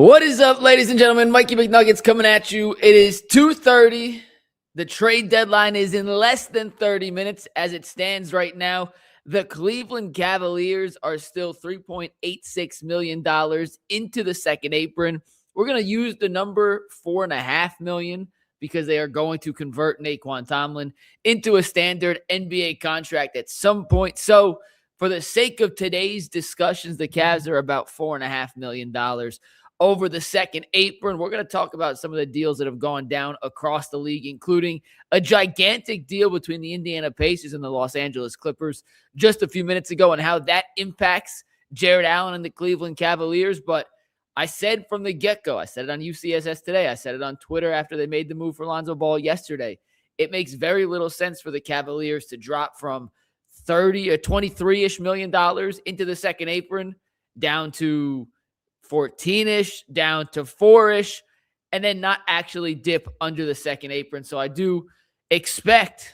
What is up, ladies and gentlemen? Mikey McNuggets coming at you. It is 2:30. The trade deadline is in less than 30 minutes as it stands right now. The Cleveland Cavaliers are still $3.86 million into the second apron. We're going to use the number $4.5 million because they are going to convert Naquan Tomlin into a standard NBA contract at some point. So for the sake of today's discussions, the Cavs are about $4.5 million over the second apron. We're going to talk about some of the deals that have gone down across the league, including a gigantic deal between the Indiana Pacers and the Los Angeles Clippers just a few minutes ago and how that impacts Jarrett Allen and the Cleveland Cavaliers. But I said from the get-go, I said it on UCSS today, I said it on Twitter after they made the move for Lonzo Ball yesterday, it makes very little sense for the Cavaliers to drop from 30 or 23-ish million dollars into the second apron down to 14-ish, down to 4-ish, and then not actually dip under the second apron. So I do expect,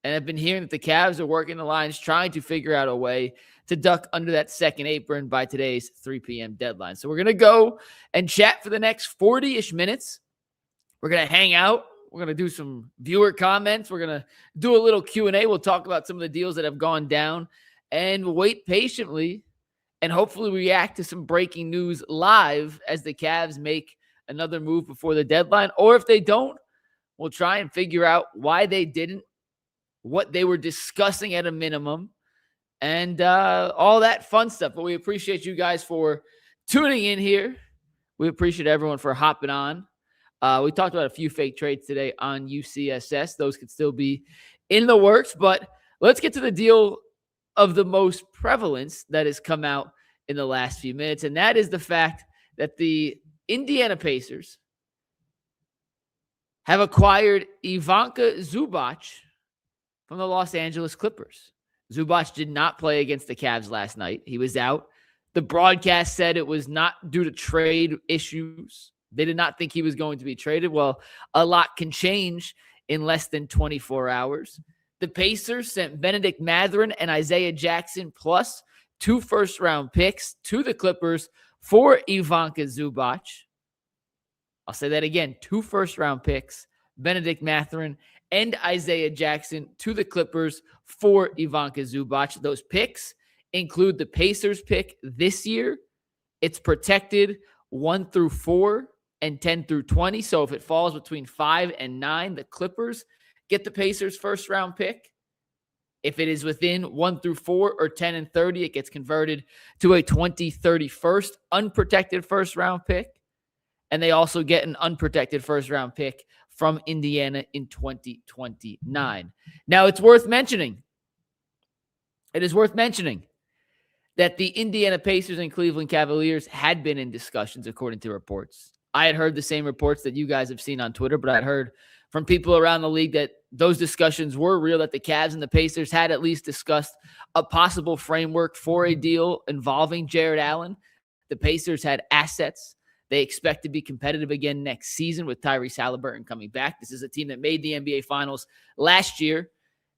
and I've been hearing that the Cavs are working the lines, trying to figure out a way to duck under that second apron by today's 3 p.m. deadline. So we're going to go and chat for the next 40-ish minutes. We're going to hang out. We're going to do some viewer comments. We're going to do a little Q&A. We'll talk about some of the deals that have gone down and wait patiently and hopefully react to some breaking news live as the Cavs make another move before the deadline. Or if they don't, we'll try and figure out why they didn't, what they were discussing at a minimum, and all that fun stuff. But we appreciate you guys for tuning in here. We appreciate everyone for hopping on. We talked about a few fake trades today on UCSS. Those could still be in the works, but let's get to the deal of the most prevalence that has come out in the last few minutes, and that is the fact that the Indiana Pacers have acquired Ivica Zubac from the Los Angeles Clippers. Zubac did not play against the Cavs last night. He was out. The broadcast said it was not due to trade issues. They did not think he was going to be traded. Well, a lot can change in less than 24 hours. The Pacers sent Benedict Mathurin and Isaiah Jackson plus 2 first-round picks to the Clippers for Ivica Zubac. I'll say that again, 2 first-round picks, Benedict Mathurin and Isaiah Jackson to the Clippers for Ivica Zubac. Those picks include the Pacers pick this year. It's protected 1 through 4 and 10 through 20. So if it falls between 5 and 9, the Clippers get the Pacers first round pick. If it is within 1 through 4 or 10 and 30, it gets converted to a 2031st unprotected first round pick. And they also get an unprotected first round pick from Indiana in 2029. Now, it is worth mentioning that the Indiana Pacers and Cleveland Cavaliers had been in discussions, according to reports. I had heard the same reports that you guys have seen on Twitter, but I'd heard from people around the league that those discussions were real, that the Cavs and the Pacers had at least discussed a possible framework for a deal involving Jarrett Allen. The Pacers had assets. They expect to be competitive again next season with Tyrese Halliburton coming back. This is a team that made the NBA Finals last year,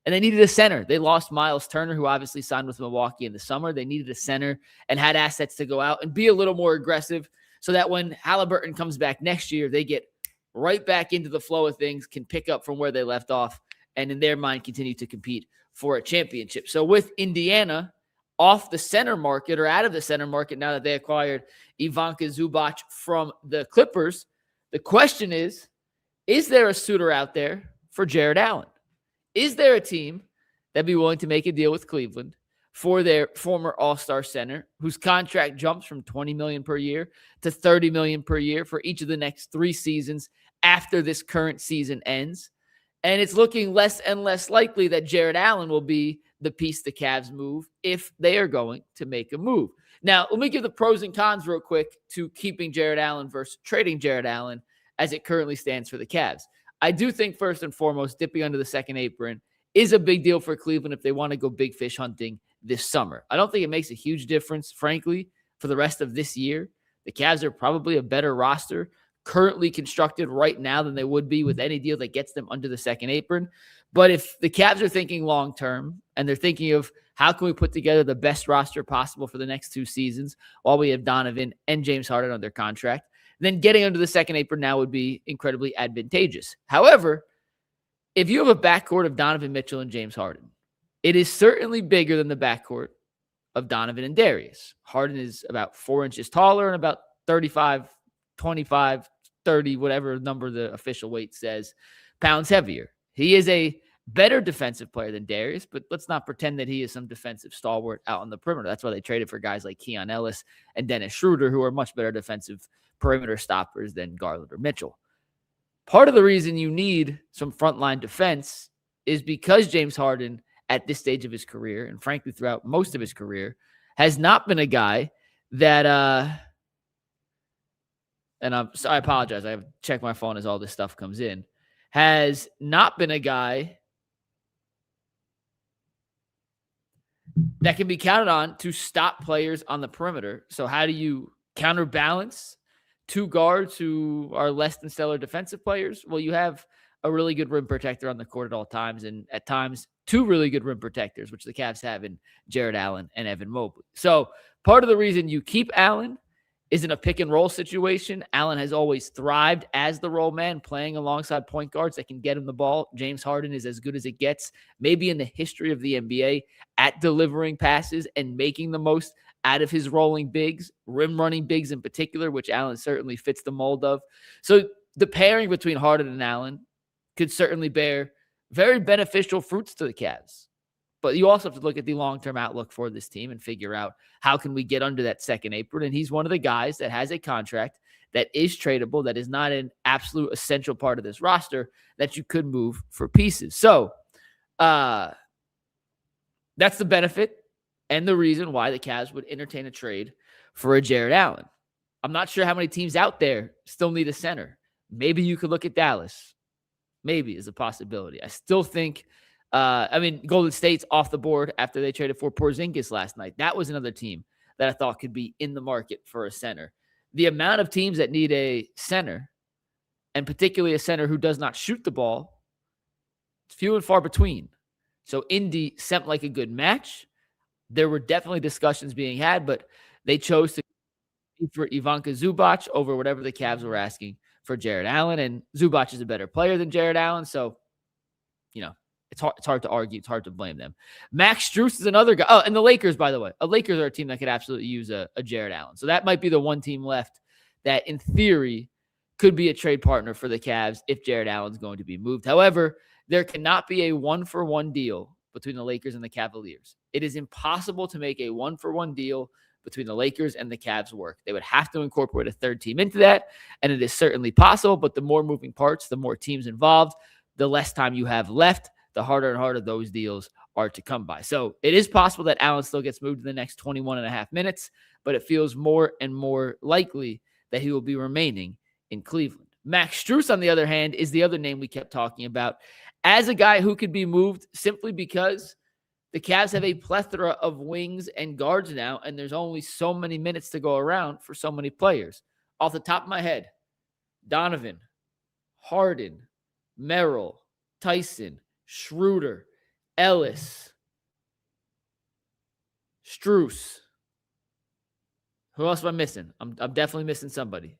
and they needed a center. They lost Miles Turner, who obviously signed with Milwaukee in the summer. They needed a center and had assets to go out and be a little more aggressive so that when Halliburton comes back next year, they get right back into the flow of things, can pick up from where they left off, and in their mind continue to compete for a championship. So with Indiana off the center market or out of the center market now that they acquired Ivica Zubac from the Clippers, the question is there a suitor out there for Jarrett Allen? Is there a team that'd be willing to make a deal with Cleveland for their former all-star center, whose contract jumps from $20 million per year to $30 million per year for each of the next 3 seasons after this current season ends? And it's looking less and less likely that Jarrett Allen will be the piece the Cavs move if they are going to make a move. Now, let me give the pros and cons real quick to keeping Jarrett Allen versus trading Jarrett Allen as it currently stands for the Cavs. I do think, first and foremost, dipping under the second apron is a big deal for Cleveland if they want to go big fish hunting this summer. I don't think it makes a huge difference, frankly, for the rest of this year. The Cavs are probably a better roster currently constructed right now than they would be with any deal that gets them under the second apron. But if the Cavs are thinking long-term and they're thinking of how can we put together the best roster possible for the next 2 seasons while we have Donovan and James Harden under contract, then getting under the second apron now would be incredibly advantageous. However, if you have a backcourt of Donovan Mitchell and James Harden, it is certainly bigger than the backcourt of Donovan and Darius. Harden is about 4 inches taller and about 35, 25, 30, whatever number the official weight says, pounds heavier. He is a better defensive player than Darius, but let's not pretend that he is some defensive stalwart out on the perimeter. That's why they traded for guys like Keon Ellis and Dennis Schroder, who are much better defensive perimeter stoppers than Garland or Mitchell. Part of the reason you need some frontline defense is because James Harden, at this stage of his career, and frankly throughout most of his career, has not been a guy that, and I apologize, I have to check my phone as all this stuff comes in, has not been a guy that can be counted on to stop players on the perimeter. So how do you counterbalance two guards who are less than stellar defensive players? Well, you have a really good rim protector on the court at all times, and at times two really good rim protectors, which the Cavs have in Jarrett Allen and Evan Mobley. So part of the reason you keep Allen is in a pick and roll situation. Allen has always thrived as the roll man, playing alongside point guards that can get him the ball. James Harden is as good as it gets, maybe in the history of the NBA, at delivering passes and making the most out of his rolling bigs, rim running bigs in particular, which Allen certainly fits the mold of. So the pairing between Harden and Allen could certainly bear very beneficial fruits to the Cavs. But you also have to look at the long-term outlook for this team and figure out how can we get under that second apron. And he's one of the guys that has a contract that is tradable, that is not an absolute essential part of this roster that you could move for pieces. So that's the benefit and the reason why the Cavs would entertain a trade for a Jarrett Allen. I'm not sure how many teams out there still need a center. Maybe you could look at Dallas. Maybe is a possibility. I still think, Golden State's off the board after they traded for Porzingis last night. That was another team that I thought could be in the market for a center. The amount of teams that need a center, and particularly a center who does not shoot the ball, it's few and far between. So Indy seemed like a good match. There were definitely discussions being had, but they chose to go for Ivanka Zubac over whatever the Cavs were asking for Jarrett Allen, and Zubac is a better player than Jarrett Allen, so, it's hard to argue. It's hard to blame them. Max Strus is another guy. Oh, and the Lakers, by the way. The Lakers are a team that could absolutely use a Jarrett Allen. So that might be the one team left that, in theory, could be a trade partner for the Cavs if Jarrett Allen's going to be moved. However, there cannot be a one-for-one deal between the Lakers and the Cavaliers. It is impossible to make a one-for-one deal between the Lakers and the Cavs work. They would have to incorporate a third team into that, and it is certainly possible, but the more moving parts, the more teams involved, the less time you have left, the harder and harder those deals are to come by. So it is possible that Allen still gets moved in the next 21 and a half minutes, but it feels more and more likely that he will be remaining in Cleveland. Max Strus, on the other hand, is the other name we kept talking about as a guy who could be moved simply because the Cavs have a plethora of wings and guards now, and there's only so many minutes to go around for so many players. Off the top of my head, Donovan, Harden, Merrill, Tyson, Schroder, Ellis, Strus. Who else am I missing? I'm definitely missing somebody.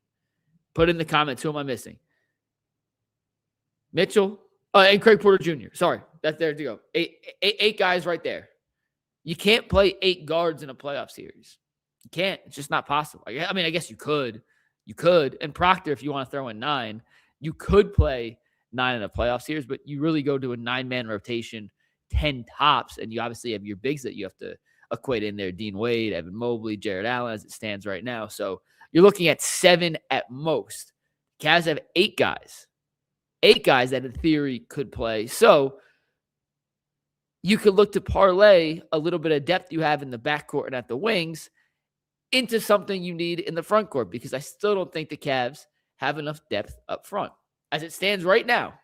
Put in the comments, who am I missing? Mitchell, and Craig Porter Jr. Sorry, that's there to go. Eight guys right there. You can't play 8 guards in a playoff series. You can't. It's just not possible. I guess you could. You could. And Proctor, if you want to throw in 9, you could play 9 in a playoff series, but you really go to a 9-man rotation, 10 tops, and you obviously have your bigs that you have to equate in there. Dean Wade, Evan Mobley, Jarrett Allen as it stands right now. So you're looking at 7 at most. Cavs have 8 guys. 8 guys that in theory could play. So you could look to parlay a little bit of depth you have in the backcourt and at the wings into something you need in the front court, because I still don't think the Cavs have enough depth up front. As it stands right now,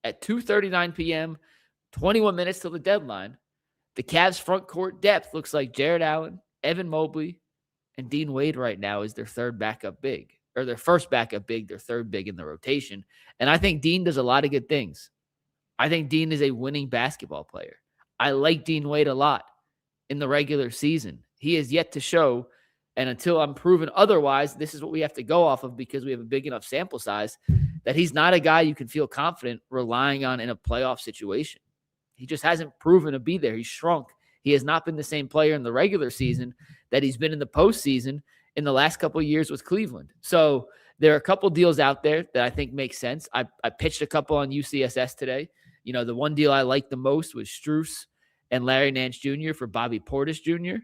at 2:39 p.m., 21 minutes till the deadline, the Cavs front court depth looks like Jarrett Allen, Evan Mobley, and Dean Wade right now is their third backup big, or their first backup big, their third big in the rotation. And I think Dean does a lot of good things. I think Dean is a winning basketball player. I like Dean Wade a lot in the regular season. He has yet to show And until I'm proven otherwise, this is what we have to go off of because we have a big enough sample size that he's not a guy you can feel confident relying on in a playoff situation. He just hasn't proven to be there. He's shrunk. He has not been the same player in the regular season that he's been in the postseason in the last couple of years with Cleveland. So there are a couple deals out there that I think make sense. I pitched a couple on UCSS today. You know, the one deal I liked the most was Strus and Larry Nance Jr. for Bobby Portis Jr.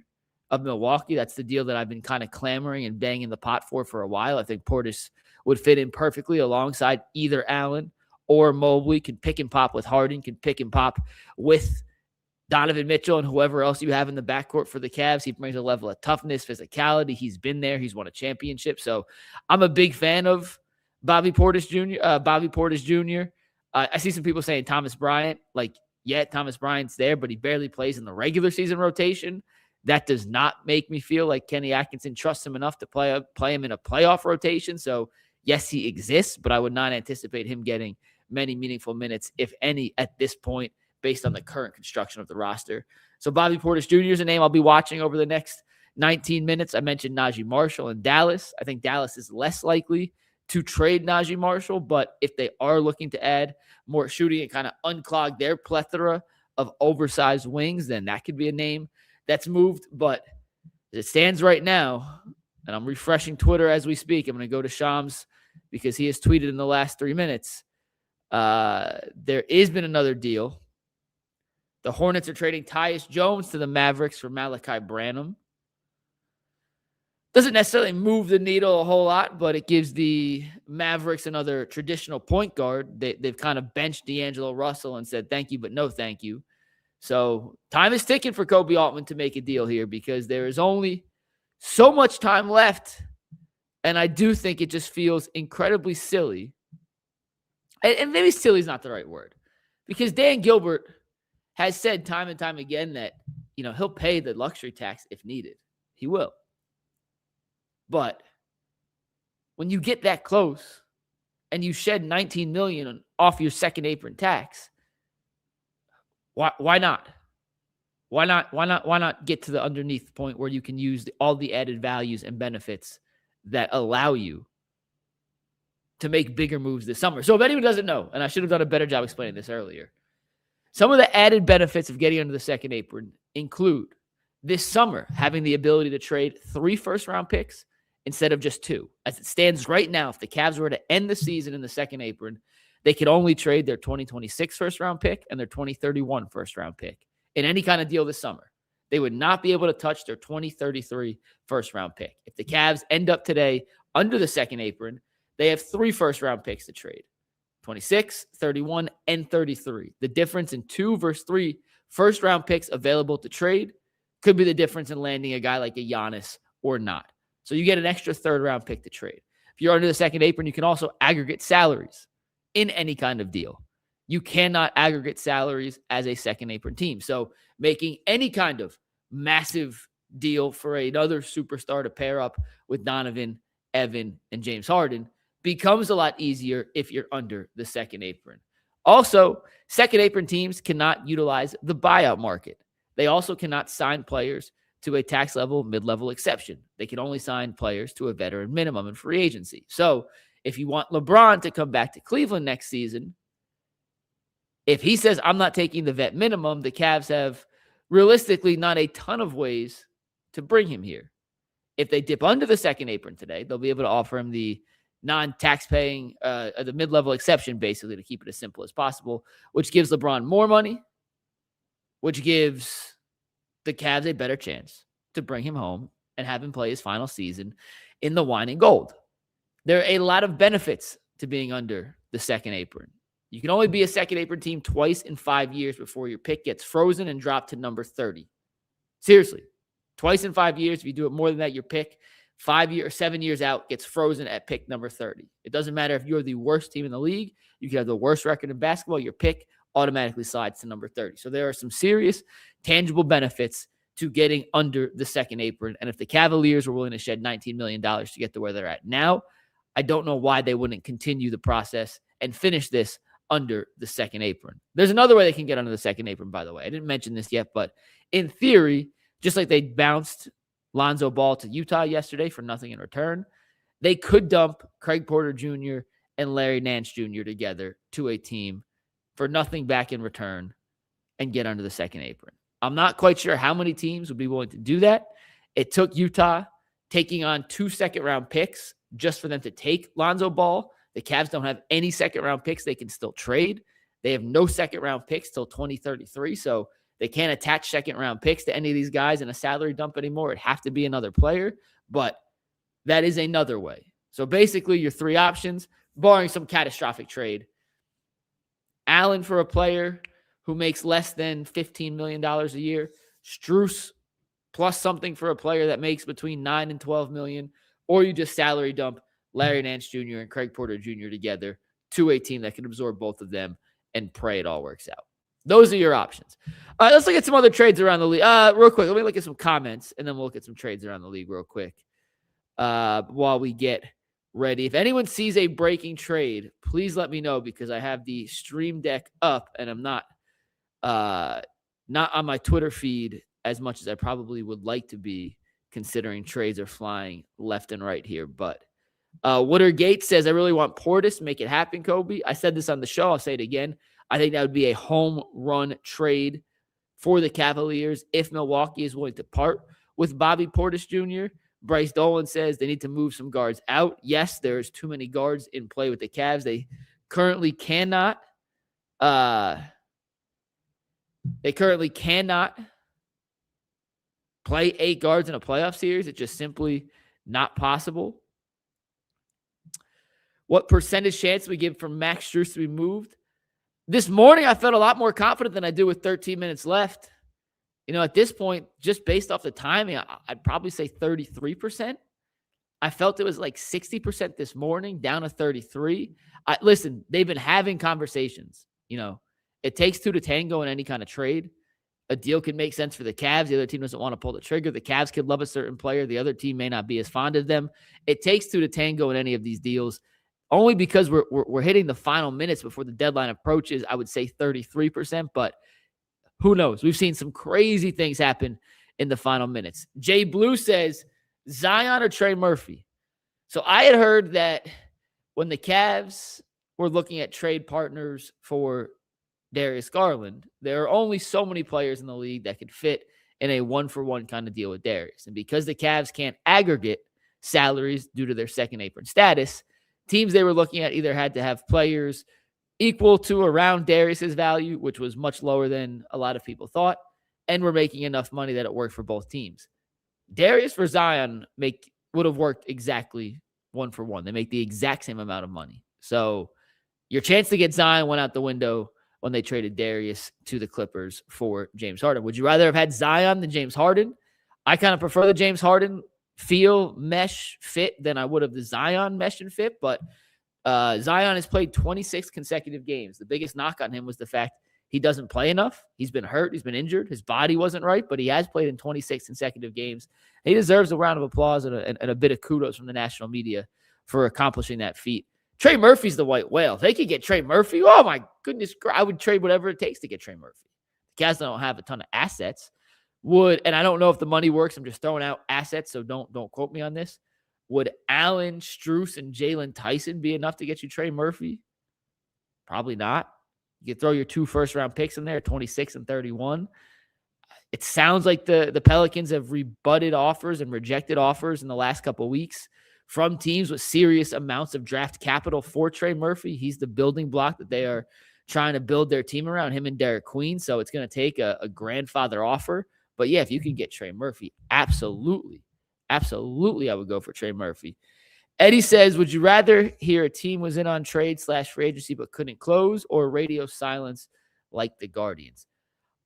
of Milwaukee. That's the deal that I've been kind of clamoring and banging the pot for a while. I think Portis would fit in perfectly alongside either Allen or Mobley. Can pick and pop with Harden, can pick and pop with Donovan Mitchell and whoever else you have in the backcourt for the Cavs. He brings a level of toughness, physicality. He's been there. He's won a championship. So I'm a big fan of Bobby Portis Jr. I see some people saying Thomas Bryant. Like, yeah, Thomas Bryant's there, but he barely plays in the regular season rotation. That does not make me feel like Kenny Atkinson trusts him enough to play him in a playoff rotation. So, yes, he exists, but I would not anticipate him getting many meaningful minutes, if any, at this point, based on the current construction of the roster. So Bobby Portis Jr. is a name I'll be watching over the next 19 minutes. I mentioned Najee Marshall in Dallas. I think Dallas is less likely to trade Najee Marshall, but if they are looking to add more shooting and kind of unclog their plethora of oversized wings, then that could be a name that's moved. But as it stands right now, and I'm refreshing Twitter as we speak, I'm going to go to Shams because he has tweeted in the last 3 minutes. There has been another deal. The Hornets are trading Tyus Jones to the Mavericks for Malachi Branham. Doesn't necessarily move the needle a whole lot, but it gives the Mavericks another traditional point guard. They've kind of benched D'Angelo Russell and said, thank you, but no thank you. So time is ticking for Koby Altman to make a deal here because there is only so much time left. And I do think it just feels incredibly silly. And maybe silly is not the right word because Dan Gilbert has said time and time again that, you know, he'll pay the luxury tax if needed. He will. But when you get that close and you shed $19 million off your second apron tax, why not? Why not get to the underneath point where you can use all the added values and benefits that allow you to make bigger moves this summer? So if anyone doesn't know, and I should have done a better job explaining this earlier, some of the added benefits of getting under the second apron include this summer having the ability to trade 3 first-round picks instead of just 2. As it stands right now, if the Cavs were to end the season in the second apron, they could only trade their 2026 first-round pick and their 2031 first-round pick in any kind of deal this summer. They would not be able to touch their 2033 first-round pick. If the Cavs end up today under the second apron, they have 3 first-round picks to trade. 26, 31, and 33. The difference in 2 versus 3 first-round picks available to trade could be the difference in landing a guy like a Giannis or not. So you get an extra third-round pick to trade. If you're under the second apron, you can also aggregate salaries in any kind of deal. You cannot aggregate salaries as a second apron team. So making any kind of massive deal for another superstar to pair up with Donovan, Evan, and James Harden becomes a lot easier if you're under the second apron. Also, second apron teams cannot utilize the buyout market. They also cannot sign players to a tax level, mid-level exception. They can only sign players to a veteran minimum in free agency. So if you want LeBron to come back to Cleveland next season, if he says, I'm not taking the vet minimum, the Cavs have realistically not a ton of ways to bring him here. If they dip under the second apron today, they'll be able to offer him the non-tax-paying, the mid-level exception, basically, to keep it as simple as possible, which gives LeBron more money, which gives the Cavs a better chance to bring him home and have him play his final season in the wine and gold. There are a lot of benefits to being under the second apron. You can only be a second apron team twice in 5 years before your pick gets frozen and dropped to number 30. Seriously, twice in 5 years. If you do it more than that, your pick 5 years or 7 years out gets frozen at pick number 30. It doesn't matter if you're the worst team in the league. You can have the worst record in basketball. Your pick automatically slides to number 30. So there are some serious tangible benefits to getting under the second apron. And if the Cavaliers were willing to shed $19 million to get to where they're at now, I don't know why they wouldn't continue the process and finish this under the second apron. There's another way they can get under the second apron, by the way. I didn't mention this yet, but in theory, just like they bounced Lonzo Ball to Utah yesterday for nothing in return. They could dump Craig Porter Jr. and Larry Nance Jr. together to a team for nothing back in return and get under the second apron. I'm not quite sure how many teams would be willing to do that. It took Utah taking on 2 second-round picks just for them to take Lonzo Ball. The Cavs don't have any second-round picks they can still trade. They have no second-round picks till 2033, so they can't attach second-round picks to any of these guys in a salary dump anymore. It'd have to be another player, but that is another way. So basically, your 3 options, barring some catastrophic trade: Allen for a player who makes less than $15 million a year, Strus plus something for a player that makes between $9 and $12 million, or you just salary dump Larry Nance Jr. and Craig Porter Jr. together to a team that can absorb both of them and pray it all works out. Those are your options. All right, let's look at some other trades around the league. Real quick, let me look at some comments, and then we'll look at some trades around the league real quick while we get ready. If anyone sees a breaking trade, please let me know, because I have the stream deck up, and I'm not on my Twitter feed as much as I probably would like to be, considering trades are flying left and right here. But Wooder Gates says, I really want Portis to make it happen, Kobe. I said this on the show. I'll say it again. I think that would be a home run trade for the Cavaliers if Milwaukee is willing to part with Bobby Portis Jr. Bryce Dolan says they need to move some guards out. Yes, there's too many guards in play with the Cavs. They currently cannot play 8 guards in a playoff series. It's just simply not possible. What percentage chance we give for Max Strus to be moved? This morning, I felt a lot more confident than I do with 13 minutes left. At this point, just based off the timing, I'd probably say 33%. I felt it was like 60% this morning, down to 33. Listen, they've been having conversations. It takes 2 to tango in any kind of trade. A deal could make sense for the Cavs. The other team doesn't want to pull the trigger. The Cavs could love a certain player. The other team may not be as fond of them. It takes 2 to tango in any of these deals. Only because we're hitting the final minutes before the deadline approaches, I would say 33%, but who knows? We've seen some crazy things happen in the final minutes. Jay Blue says, Zion or Trey Murphy? So I had heard that when the Cavs were looking at trade partners for Darius Garland, there are only so many players in the league that could fit in a 1-for-1 kind of deal with Darius. And because the Cavs can't aggregate salaries due to their second apron status, teams they were looking at either had to have players equal to around Darius's value, which was much lower than a lot of people thought, and were making enough money that it worked for both teams. Darius for Zion would have worked exactly 1-for-1. They make the exact same amount of money. So your chance to get Zion went out the window when they traded Darius to the Clippers for James Harden. Would you rather have had Zion than James Harden? I kind of prefer the James Harden feel, mesh, fit than I would have the Zion mesh and fit, but Zion has played 26 consecutive games. The biggest knock on him was the fact he doesn't play enough. He's been hurt. He's been injured. His body wasn't right, but he has played in 26 consecutive games. He deserves a round of applause and a bit of kudos from the national media for accomplishing that feat. Trey Murphy's the white whale. If they could get Trey Murphy, oh my goodness, I would trade whatever it takes to get Trey Murphy. The Cavs don't have a ton of assets. And I don't know if the money works. I'm just throwing out assets, so don't quote me on this. Would Allen, Strus, and Jaylon Tyson be enough to get you Trey Murphy? Probably not. You could throw your 2 first-round picks in there, 26 and 31. It sounds like the Pelicans have rebutted offers and rejected offers in the last couple of weeks from teams with serious amounts of draft capital for Trey Murphy. He's the building block that they are trying to build their team around, him and Derek Queen. So it's going to take a grandfather offer. But yeah, if you can get Trey Murphy, absolutely, I would go for Trey Murphy. Eddie says, would you rather hear a team was in on trade/free agency but couldn't close, or radio silence like the Guardians?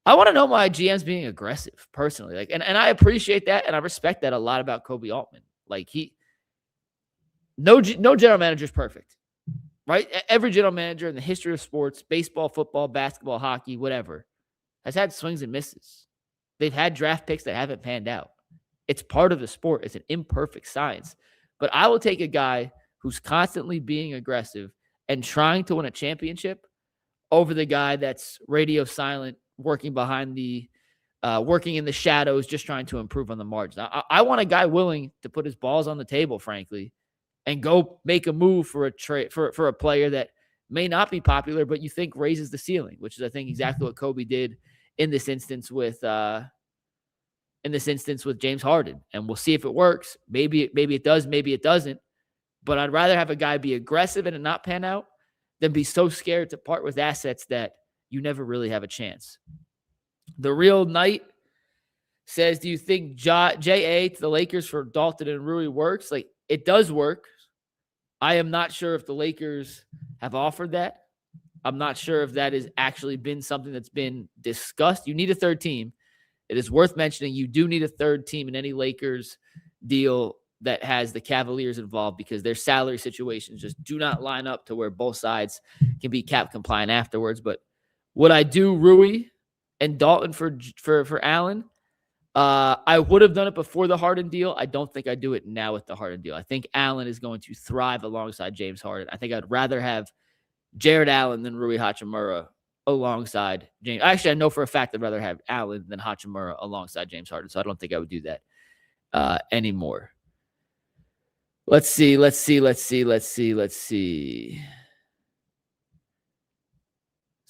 I want to know my GM's being aggressive personally. And I appreciate that, and I respect that a lot about Koby Altman. No general manager is perfect, right? Every general manager in the history of sports, baseball, football, basketball, hockey, whatever, has had swings and misses. They've had draft picks that haven't panned out. It's part of the sport. It's an imperfect science. But I will take a guy who's constantly being aggressive and trying to win a championship over the guy that's radio silent, working behind the working in the shadows, just trying to improve on the margins. I want a guy willing to put his balls on the table, frankly, and go make a move for a trade for a player that may not be popular, but you think raises the ceiling, which is, I think, exactly what Koby did in this instance with James Harden. And we'll see if it works. Maybe it does, maybe it doesn't. But I'd rather have a guy be aggressive and it not pan out than be so scared to part with assets that you never really have a chance. The Real Knight says, do you think J.A. to the Lakers for Dalton and Rui works? Like, it does work. I am not sure if the Lakers have offered that. I'm not sure if that has actually been something that's been discussed. You need a third team. It is worth mentioning you do need a third team in any Lakers deal that has the Cavaliers involved, because their salary situations just do not line up to where both sides can be cap compliant afterwards. But would I do Rui and Dalton for Allen? I would have done it before the Harden deal. I don't think I'd do it now with the Harden deal. I think Allen is going to thrive alongside James Harden. I think I'd rather have Jarrett Allen than Rui Hachimura alongside James. Actually, I know for a fact I'd rather have Allen than Hachimura alongside James Harden, so I don't think I would do that anymore. Let's see. It's a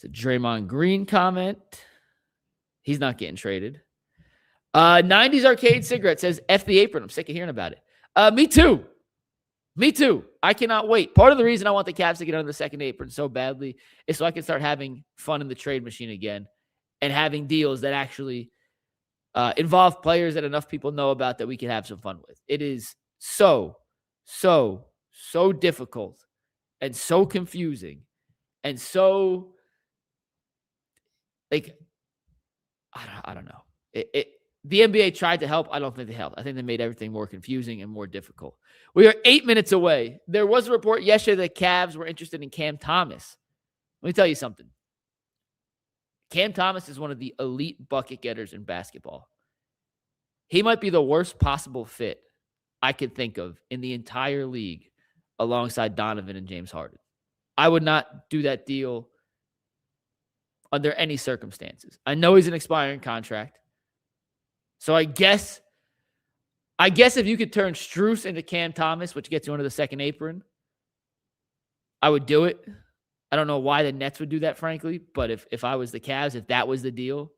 Draymond Green comment. He's not getting traded. 90s Arcade Cigarette says, F the apron. I'm sick of hearing about it. Me too. I cannot wait. Part of the reason I want the Cavs to get on the second apron so badly is so I can start having fun in the trade machine again and having deals that actually involve players that enough people know about that we can have some fun with. It is so difficult and so confusing and so, like, I don't know. The NBA tried to help. I don't think they helped. I think they made everything more confusing and more difficult. We are 8 minutes away. There was a report yesterday that Cavs were interested in Cam Thomas. Let me tell you something. Cam Thomas is one of the elite bucket getters in basketball. He might be the worst possible fit I could think of in the entire league alongside Donovan and James Harden. I would not do that deal under any circumstances. I know he's an expiring contract. So I guess if you could turn Strus into Cam Thomas, which gets you under the second apron, I would do it. I don't know why the Nets would do that, frankly, but if I was the Cavs, if that was the deal,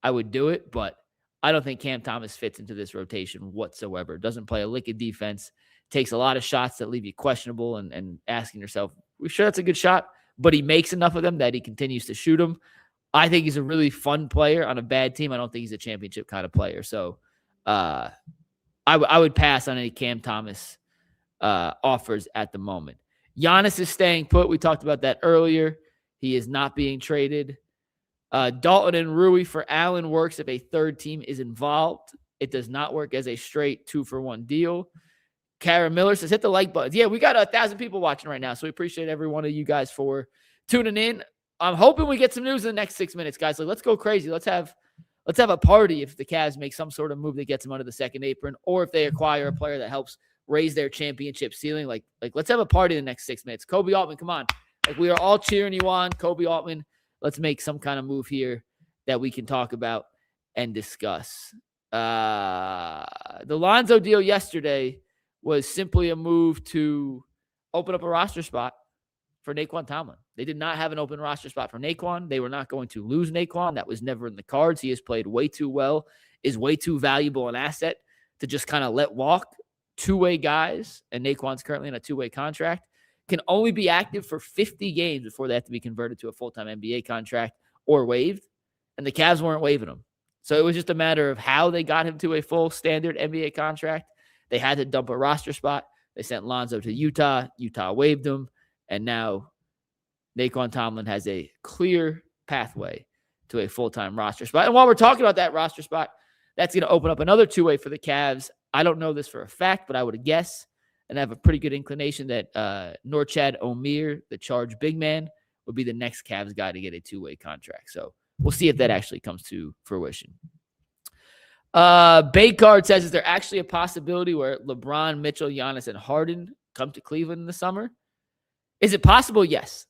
I would do it. But I don't think Cam Thomas fits into this rotation whatsoever. Doesn't play a lick of defense, takes a lot of shots that leave you questionable and asking yourself, we sure that's a good shot? But he makes enough of them that he continues to shoot them. I think he's a really fun player on a bad team. I don't think he's a championship kind of player. So I would pass on any Cam Thomas offers at the moment. Giannis is staying put. We talked about that earlier. He is not being traded. Dalton and Rui for Allen works if a third team is involved. It does not work as a straight 2-for-1 deal. Kara Miller says, hit the like button. Yeah, we got 1,000 people watching right now, so we appreciate every one of you guys for tuning in. I'm hoping we get some news in the next 6 minutes, guys. Like, let's go crazy. Let's have a party if the Cavs make some sort of move that gets them under the second apron, or if they acquire a player that helps raise their championship ceiling. Like let's have a party in the next 6 minutes. Koby Altman, come on. Like, we are all cheering you on. Koby Altman, let's make some kind of move here that we can talk about and discuss. The Lonzo deal yesterday was simply a move to open up a roster spot for Naquan Tomlin. They did not have an open roster spot for Naquan. They were not going to lose Naquan. That was never in the cards. He has played way too well, is way too valuable an asset to just kind of let walk. Two-way guys, and Naquan's currently in a two-way contract, can only be active for 50 games before they have to be converted to a full-time NBA contract or waived, and the Cavs weren't waiving him. So it was just a matter of how they got him to a full standard NBA contract. They had to dump a roster spot. They sent Lonzo to Utah. Utah waived him, and now Naquan Tomlin has a clear pathway to a full-time roster spot. And while we're talking about that roster spot, that's going to open up another two-way for the Cavs. I don't know this for a fact, but I would guess and have a pretty good inclination that Norchad Omier, the charge big man, would be the next Cavs guy to get a two-way contract. So we'll see if that actually comes to fruition. Baycard says, is there actually a possibility where LeBron, Mitchell, Giannis, and Harden come to Cleveland in the summer? Is it possible? Yes.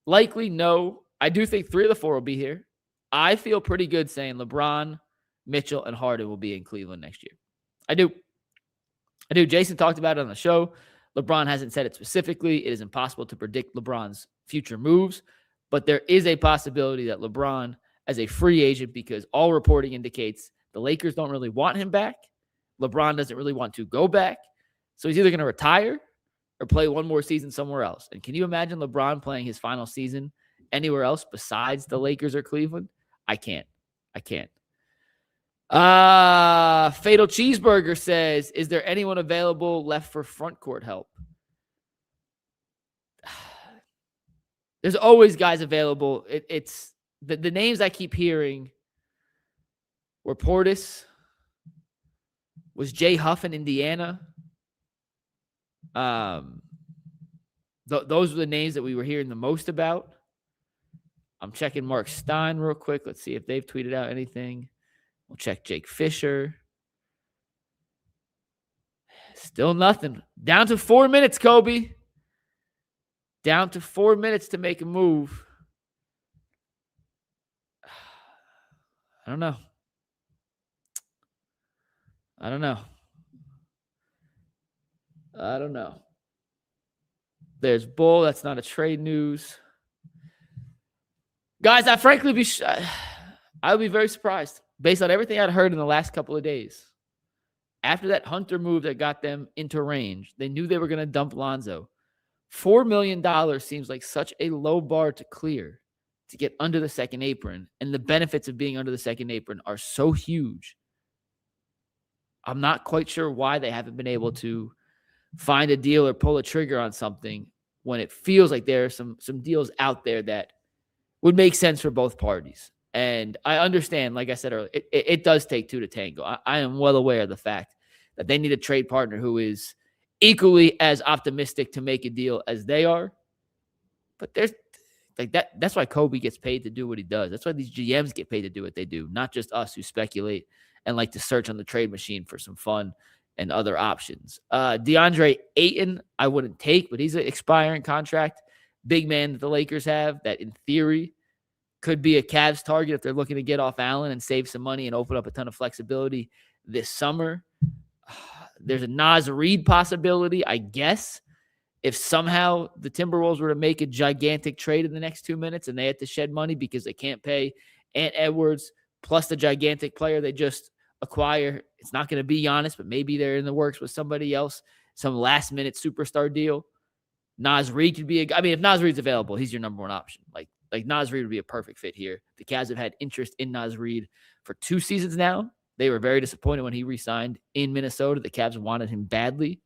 Likely, no. I do think 3 of the 4 will be here. I feel pretty good saying LeBron, Mitchell and Harden will be in Cleveland next year. I do. Jason talked about it on the show. LeBron hasn't said it specifically. It is impossible to predict LeBron's future moves, but there is a possibility that LeBron, as a free agent, because all reporting indicates the Lakers don't really want him back. LeBron doesn't really want to go back. So he's either going to retire or play one more season somewhere else. And can you imagine LeBron playing his final season anywhere else besides the Lakers or Cleveland? I can't. Fatal Cheeseburger says, is there anyone available left for front court help? There's always guys available. It's the names I keep hearing were Portis, was Jay Huff in Indiana. Those were the names that we were hearing the most about. I'm checking Mark Stein real quick. Let's see if they've tweeted out anything. We'll check Jake Fisher. Still nothing. Down to 4 minutes, Kobe. Down to 4 minutes to make a move. I don't know. There's Bull. That's not a trade news. Guys, I would be very surprised based on everything I'd heard in the last couple of days. After that Hunter move that got them into range, they knew they were going to dump Lonzo. $4 million seems like such a low bar to clear to get under the second apron, and the benefits of being under the second apron are so huge. I'm not quite sure why they haven't been able to find a deal or pull a trigger on something when it feels like there are some deals out there that would make sense for both parties. And I understand, like I said earlier, it does take two to tango. I am well aware of the fact that they need a trade partner who is equally as optimistic to make a deal as they are. But there's like that. That's why Kobe gets paid to do what he does. That's why these GMs get paid to do what they do, not just us who speculate and like to search on the trade machine for some fun and other options. DeAndre Ayton, I wouldn't take, but he's an expiring contract. Big man that the Lakers have that in theory could be a Cavs target if they're looking to get off Allen and save some money and open up a ton of flexibility this summer. There's a Naz Reid possibility, I guess. If somehow the Timberwolves were to make a gigantic trade in the next 2 minutes and they had to shed money because they can't pay Ant Edwards plus the gigantic player they just acquire, it's not going to be Giannis, but maybe they're in the works with somebody else, some last-minute superstar deal. Naz Reid could be if Naz Reid's available, he's your number one option. Like Naz Reid would be a perfect fit here. The Cavs have had interest in Naz Reid for 2 seasons now. They were very disappointed when he re-signed in Minnesota. The Cavs wanted him badly.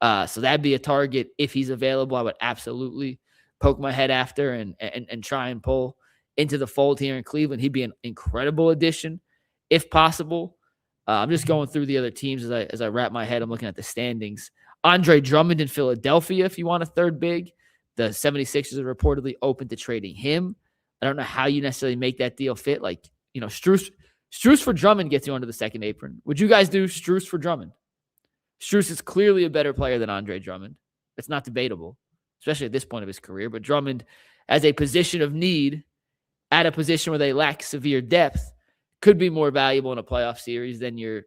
So that'd be a target. If he's available, I would absolutely poke my head after and try and pull into the fold here in Cleveland. He'd be an incredible addition, if possible. I'm just going through the other teams as I wrap my head. I'm looking at the standings. Andre Drummond in Philadelphia, if you want a third big. The 76ers are reportedly open to trading him. I don't know how you necessarily make that deal fit. Like, Strus for Drummond gets you under the second apron. Would you guys do Strus for Drummond? Strus is clearly a better player than Andre Drummond. It's not debatable, especially at this point of his career. But Drummond, as a position of need, at a position where they lack severe depth, could be more valuable in a playoff series than your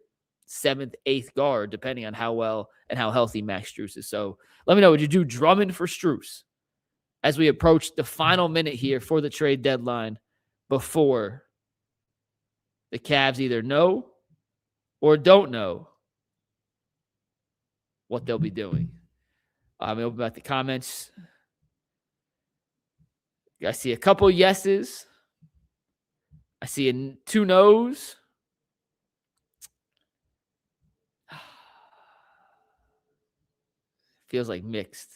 7th, 8th guard, depending on how well and how healthy Max Strus is. So let me know, would you do Drummond for Strus as we approach the final minute here for the trade deadline before the Cavs either know or don't know what they'll be doing? I'm open about the comments. I see a couple yeses. I see 2 no's. Feels like mixed.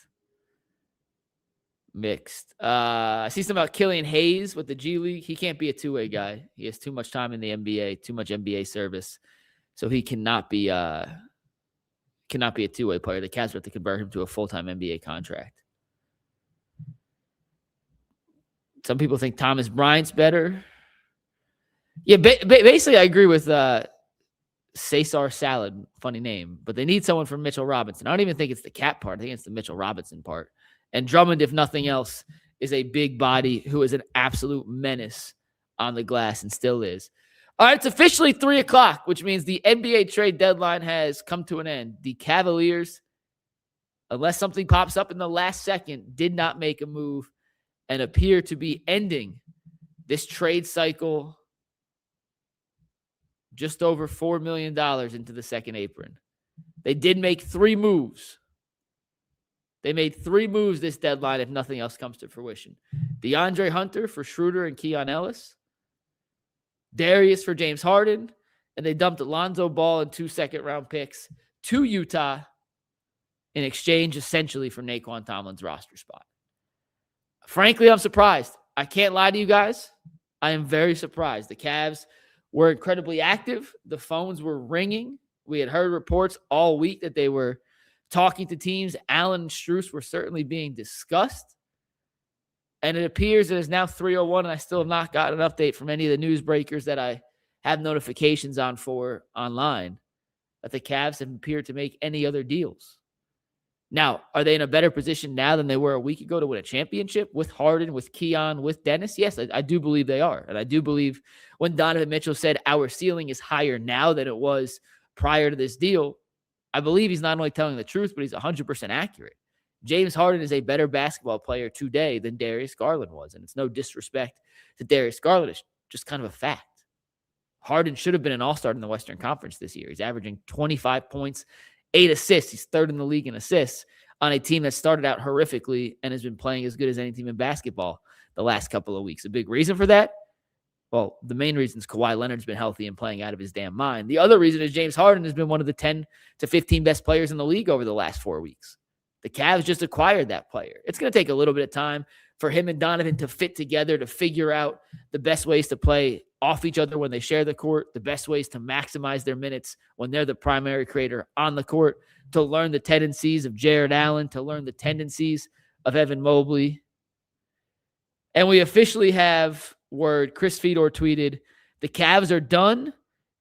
I see something about Killian Hayes with the G League. He can't be a two-way guy. He has too much time in the NBA, too much NBA service. So he cannot be a two-way player. The Cavs have to convert him to a full-time NBA contract. Some people think Thomas Bryant's better. Yeah, basically I agree with Cesar Salad, funny name, but they need someone from Mitchell Robinson. I don't even think it's the Cat part. I think it's the Mitchell Robinson part. And Drummond, if nothing else, is a big body who is an absolute menace on the glass and still is. All right, it's officially 3 o'clock, which means the NBA trade deadline has come to an end. The Cavaliers, unless something pops up in the last second, did not make a move and appear to be ending this trade cycle just over $4 million into the second apron. They did make 3 moves. They made 3 moves this deadline if nothing else comes to fruition. DeAndre Hunter for Schroder and Keon Ellis. Darius for James Harden. And they dumped Alonzo Ball and 2 second-round picks to Utah in exchange essentially for Naquan Tomlin's roster spot. Frankly, I'm surprised. I can't lie to you guys. I am very surprised. The Cavs were incredibly active. The phones were ringing. We had heard reports all week that they were talking to teams. Allen and Strus were certainly being discussed. And it appears it is now 3:01, and I still have not gotten an update from any of the news breakers that I have notifications on for online that the Cavs have appeared to make any other deals. Now, are they in a better position now than they were a week ago to win a championship with Harden, with Keon, with Dennis? Yes, I do believe they are. And I do believe when Donovan Mitchell said our ceiling is higher now than it was prior to this deal, I believe he's not only telling the truth, but he's 100% accurate. James Harden is a better basketball player today than Darius Garland was. And it's no disrespect to Darius Garland. It's just kind of a fact. Harden should have been an all-star in the Western Conference this year. He's averaging 25 points, 8 assists. He's 3rd in the league in assists on a team that started out horrifically and has been playing as good as any team in basketball the last couple of weeks. A big reason for that? Well, the main reason is Kawhi Leonard's been healthy and playing out of his damn mind. The other reason is James Harden has been one of the 10 to 15 best players in the league over the last 4 weeks. The Cavs just acquired that player. It's going to take a little bit of time for him and Donovan to fit together, to figure out the best ways to play off each other when they share the court, the best ways to maximize their minutes when they're the primary creator on the court, to learn the tendencies of Jarrett Allen, to learn the tendencies of Evan Mobley. And we officially have word. Chris Fedor tweeted, the Cavs are done,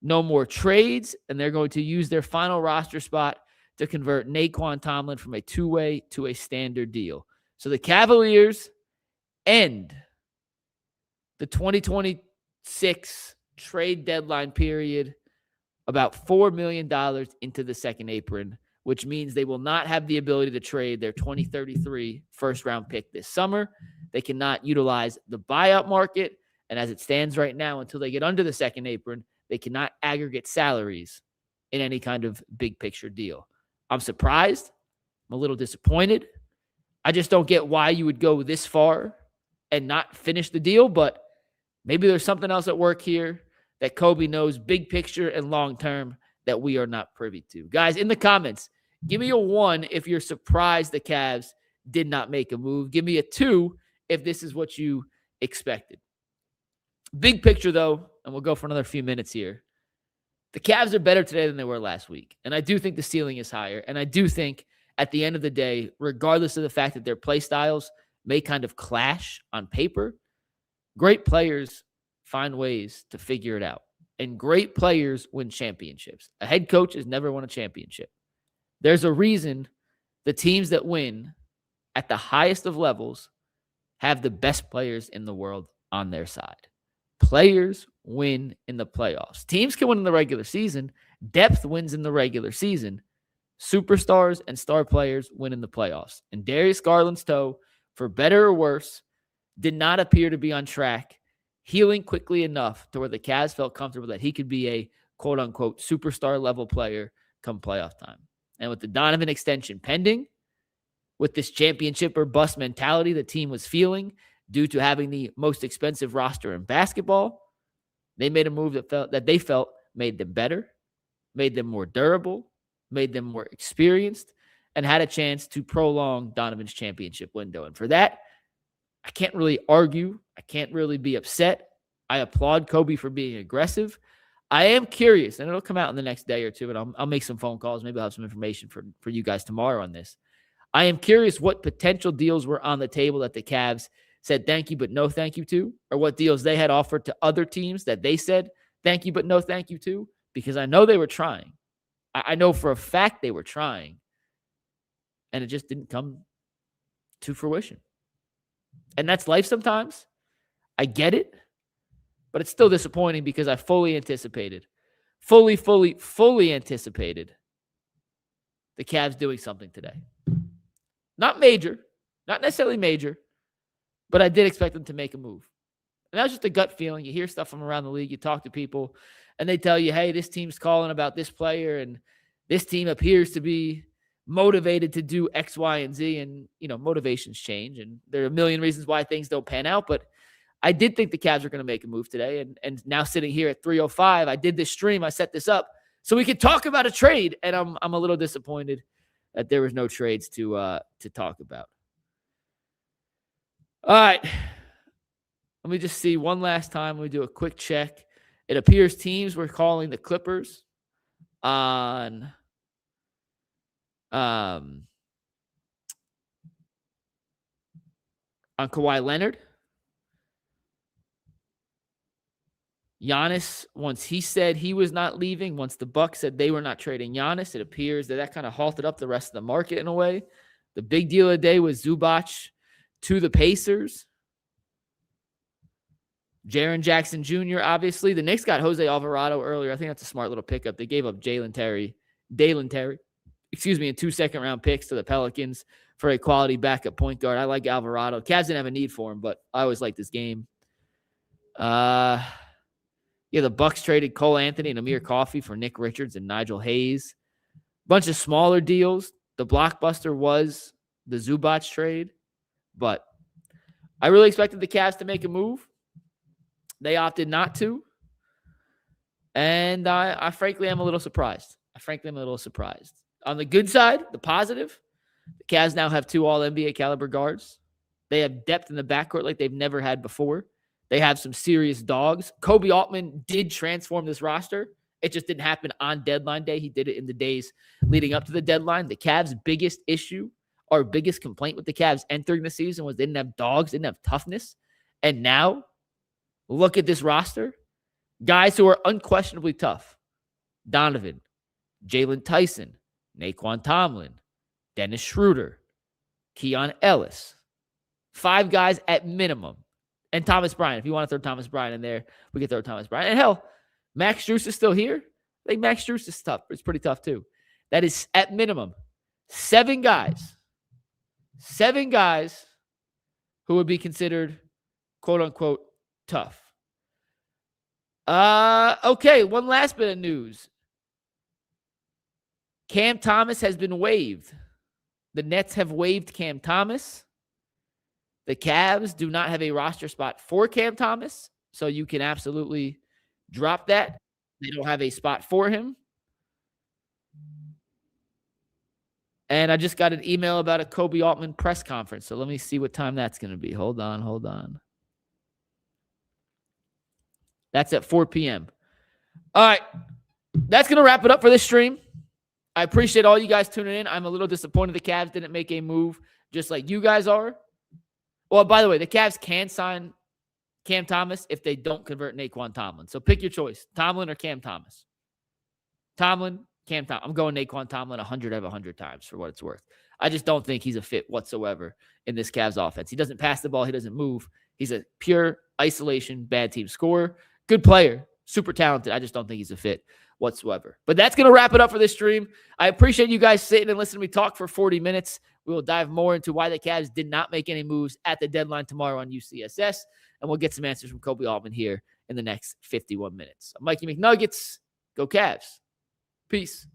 no more trades, and they're going to use their final roster spot to convert Naquan Tomlin from a 2-way to a standard deal. So the Cavaliers end the 2026 trade deadline period about $4 million into the second apron, which means they will not have the ability to trade their 2033 first-round pick this summer. They cannot utilize the buyout market, and as it stands right now, until they get under the second apron, they cannot aggregate salaries in any kind of big-picture deal. I'm surprised. I'm a little disappointed. I just don't get why you would go this far and not finish the deal, but maybe there's something else at work here that Koby knows big picture and long-term that we are not privy to. Guys, in the comments, give me a 1 if you're surprised the Cavs did not make a move. Give me a 2 if this is what you expected. Big picture, though, and we'll go for another few minutes here. The Cavs are better today than they were last week. And I do think the ceiling is higher. And I do think at the end of the day, regardless of the fact that their play styles may kind of clash on paper, great players find ways to figure it out. And great players win championships. A head coach has never won a championship. There's a reason the teams that win at the highest of levels have the best players in the world on their side. Players win in the playoffs. Teams can win in the regular season. Depth wins in the regular season. Superstars and star players win in the playoffs. And Darius Garland's toe, for better or worse, did not appear to be on track, healing quickly enough to where the Cavs felt comfortable that he could be a quote-unquote superstar level player come playoff time. And with the Donovan extension pending, with this championship or bust mentality the team was feeling due to having the most expensive roster in basketball, they made a move that they felt made them better, made them more durable, made them more experienced, and had a chance to prolong Donovan's championship window. And for that, I can't really argue. I can't really be upset. I applaud Koby for being aggressive. I am curious, and it'll come out in the next day or two, and I'll make some phone calls. Maybe I'll have some information for you guys tomorrow on this. I am curious what potential deals were on the table that the Cavs said thank you but no thank you to, or what deals they had offered to other teams that they said thank you but no thank you to, because I know they were trying. I know for a fact they were trying, and it just didn't come to fruition. And that's life sometimes. I get it. But it's still disappointing because I fully anticipated the Cavs doing something today. Not major, not necessarily major, but I did expect them to make a move. And that's just a gut feeling. You hear stuff from around the league. You talk to people, and they tell you, hey, this team's calling about this player, and this team appears to be motivated to do X, Y, and Z. And, motivations change, and there are a million reasons why things don't pan out. But I did think the Cavs were going to make a move today. And now sitting here at 3:05, I did this stream. I set this up so we could talk about a trade. And I'm a little disappointed that there was no trades to talk about. All right. Let me just see one last time. Let me do a quick check. It appears teams were calling the Clippers on Kawhi Leonard. Giannis, once he said he was not leaving, once the Bucks said they were not trading Giannis, it appears that kind of halted up the rest of the market in a way. The big deal of the day was Zubac to the Pacers. Jaren Jackson Jr., obviously. The Knicks got Jose Alvarado earlier. I think that's a smart little pickup. They gave up Dalen Terry, and 2 second-round picks to the Pelicans for a quality backup point guard. I like Alvarado. Cavs didn't have a need for him, but I always like this game. The Bucks traded Cole Anthony and Amir Coffey for Nick Richards and Nigel Hayes. Bunch of smaller deals. The blockbuster was the Zubac trade, but I really expected the Cavs to make a move. They opted not to. And I frankly am a little surprised. On the good side, the positive, the Cavs now have 2 all-NBA caliber guards. They have depth in the backcourt like they've never had before. They have some serious dogs. Koby Altman did transform this roster. It just didn't happen on deadline day. He did it in the days leading up to the deadline. The Cavs' biggest issue, or biggest complaint with the Cavs entering the season was they didn't have dogs, didn't have toughness. And now, look at this roster. Guys who are unquestionably tough. Donovan, Jaylon Tyson, Naquan Tomlin, Dennis Schroder, Keon Ellis. 5 guys at minimum. And Thomas Bryant. If you want to throw Thomas Bryant in there, we can throw Thomas Bryant. And hell, Max Strus is still here. I think Max Strus is tough. It's pretty tough too. That is at minimum 7 guys. 7 guys who would be considered quote unquote tough. Okay, one last bit of news. Cam Thomas has been waived. The Nets have waived Cam Thomas. The Cavs do not have a roster spot for Cam Thomas, so you can absolutely drop that. They don't have a spot for him. And I just got an email about a Koby Altman press conference, so let me see what time that's going to be. Hold on. That's at 4 p.m. All right. That's going to wrap it up for this stream. I appreciate all you guys tuning in. I'm a little disappointed the Cavs didn't make a move just like you guys are. Well, by the way, the Cavs can sign Cam Thomas if they don't convert Naquan Tomlin. So pick your choice, Tomlin or Cam Thomas. Tomlin, Cam Thomas. I'm going Naquan Tomlin 100 out of 100 times for what it's worth. I just don't think he's a fit whatsoever in this Cavs offense. He doesn't pass the ball. He doesn't move. He's a pure isolation, bad team scorer. Good player, super talented. I just don't think he's a fit whatsoever. But that's going to wrap it up for this stream. I appreciate you guys sitting and listening to me talk for 40 minutes. We will dive more into why the Cavs did not make any moves at the deadline tomorrow on UCSS, and we'll get some answers from Koby Altman here in the next 51 minutes. I'm Mikey McNuggets. Go Cavs. Peace.